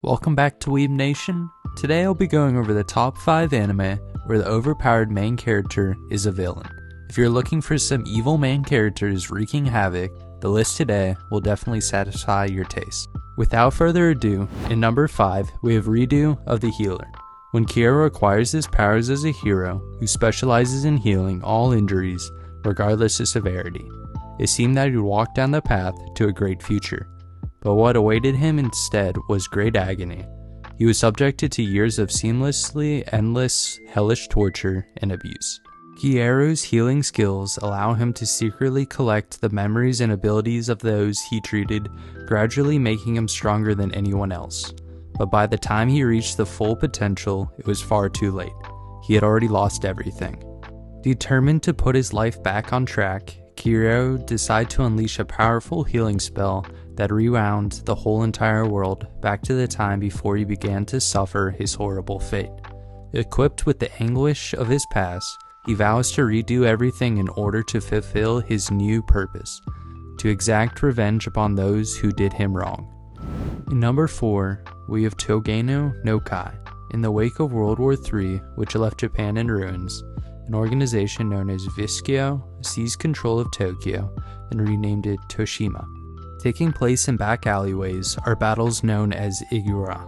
Welcome back to Weeb Nation. Today I'll be going over the top 5 anime where the overpowered main character is a villain. If you're looking for some evil main characters wreaking havoc, the list today will definitely satisfy your taste. Without further ado, in number 5 we have Redo of the Healer. When Kira acquires his powers as a hero who specializes in healing all injuries regardless of severity, it seemed that he would walk down the path to a great future. But what awaited him instead was great agony. He was subjected to years of seamlessly endless, hellish torture and abuse. Kiero's healing skills allow him to secretly collect the memories and abilities of those he treated, gradually making him stronger than anyone else. But by the time he reached the full potential, it was far too late. He had already lost everything. Determined to put his life back on track, Kiero decided to unleash a powerful healing spell that rewound the whole entire world back to the time before he began to suffer his horrible fate. Equipped with the anguish of his past, he vows to redo everything in order to fulfill his new purpose, to exact revenge upon those who did him wrong. In number 4, we have Togeno no Kai. In the wake of World War III, which left Japan in ruins, an organization known as Viskio seized control of Tokyo and renamed it Toshima. Taking place in back alleyways are battles known as Igura,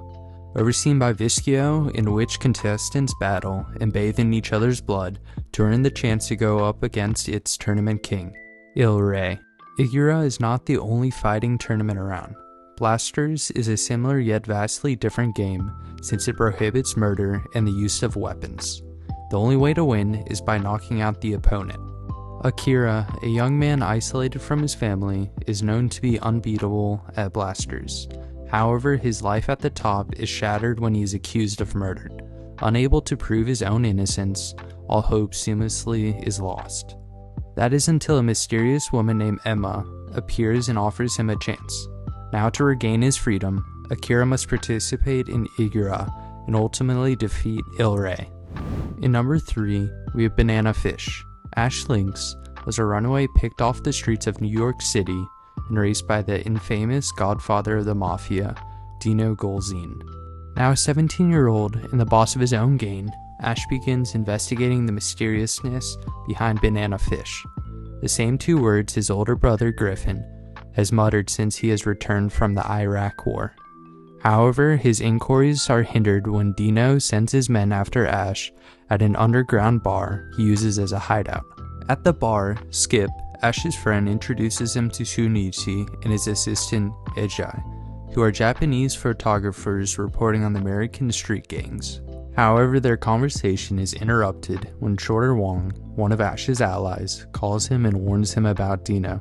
overseen by Viskio, in which contestants battle and bathe in each other's blood to earn the chance to go up against its tournament king, Il-Rei. Igura is not the only fighting tournament around. Blasters is a similar yet vastly different game since it prohibits murder and the use of weapons. The only way to win is by knocking out the opponent. Akira, a young man isolated from his family, is known to be unbeatable at blasters. However, his life at the top is shattered when he is accused of murder. Unable to prove his own innocence, all hope seamlessly is lost. That is until a mysterious woman named Emma appears and offers him a chance. Now to regain his freedom, Akira must participate in Igura and ultimately defeat Il-Rei. In number 3, we have Banana Fish. Ash Lynx was a runaway picked off the streets of New York City and raised by the infamous godfather of the mafia, Dino Golzine. Now a 17-year-old and the boss of his own gang, Ash begins investigating the mysteriousness behind Banana Fish, the same 2 words his older brother Griffin has muttered since he has returned from the Iraq War. However, his inquiries are hindered when Dino sends his men after Ash at an underground bar he uses as a hideout. At the bar, Skip, Ash's friend, introduces him to Shunichi and his assistant Ejai, who are Japanese photographers reporting on the American street gangs. However, their conversation is interrupted when Shorter Wong, one of Ash's allies, calls him and warns him about Dino.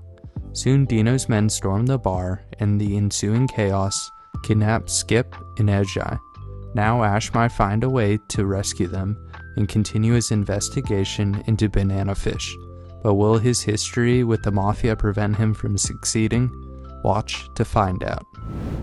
Soon Dino's men storm the bar, and the ensuing chaos kidnap Skip and Ejai. Now Ash might find a way to rescue them and continue his investigation into Banana Fish, but will his history with the Mafia prevent him from succeeding? Watch to find out.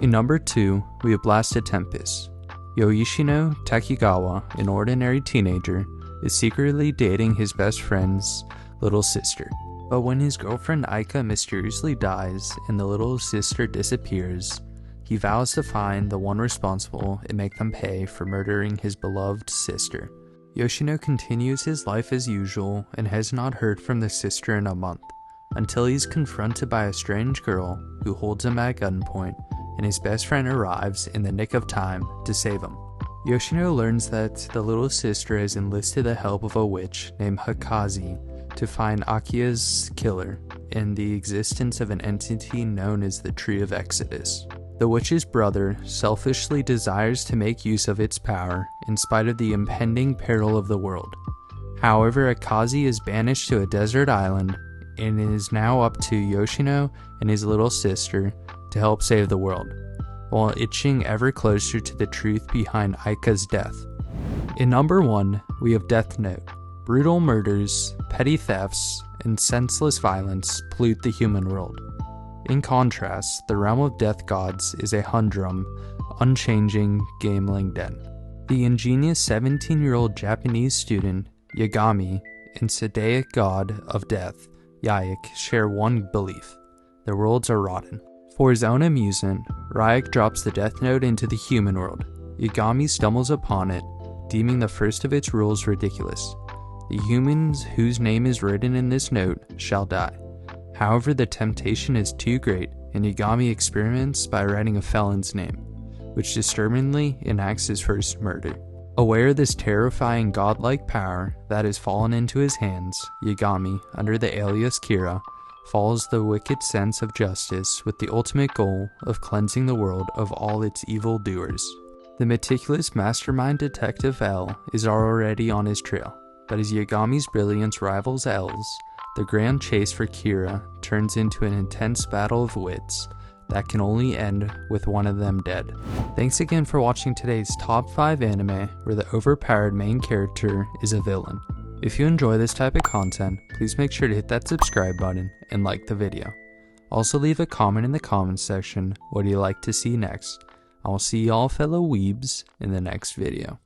In number 2, we have Blasted Tempest. Yoshino Takigawa, an ordinary teenager, is secretly dating his best friend's little sister. But when his girlfriend Aika mysteriously dies and the little sister disappears, he vows to find the one responsible and make them pay for murdering his beloved sister. Yoshino continues his life as usual and has not heard from the sister in a month, until he's confronted by a strange girl who holds him at gunpoint, and his best friend arrives in the nick of time to save him. Yoshino learns that the little sister has enlisted the help of a witch named Hikazi to find Akia's killer and the existence of an entity known as the Tree of Exodus. The witch's brother selfishly desires to make use of its power in spite of the impending peril of the world. However, Akazi is banished to a desert island, and it is now up to Yoshino and his little sister to help save the world, while inching ever closer to the truth behind Aika's death. In number 1, we have Death Note. Brutal murders, petty thefts, and senseless violence pollute the human world. In contrast, the realm of death gods is a humdrum, unchanging gambling den. The ingenious 17-year-old Japanese student, Yagami, and Sadaic god of death, Yaik, share one belief: the worlds are rotten. For his own amusement, Ryuk drops the death note into the human world. Yagami stumbles upon it, deeming the first of its rules ridiculous. The humans whose name is written in this note shall die. However, the temptation is too great, and Yagami experiments by writing a felon's name, which disturbingly enacts his first murder. Aware of this terrifying godlike power that has fallen into his hands, Yagami, under the alias Kira, follows the wicked sense of justice with the ultimate goal of cleansing the world of all its evil doers. The meticulous mastermind detective L is already on his trail, but as Yagami's brilliance rivals L's, the grand chase for Kira turns into an intense battle of wits that can only end with one of them dead. Thanks again for watching today's top 5 anime where the overpowered main character is a villain. If you enjoy this type of content, please make sure to hit that subscribe button and like the video. Also leave a comment in the comments section what you'd like to see next. I will see y'all fellow weebs in the next video.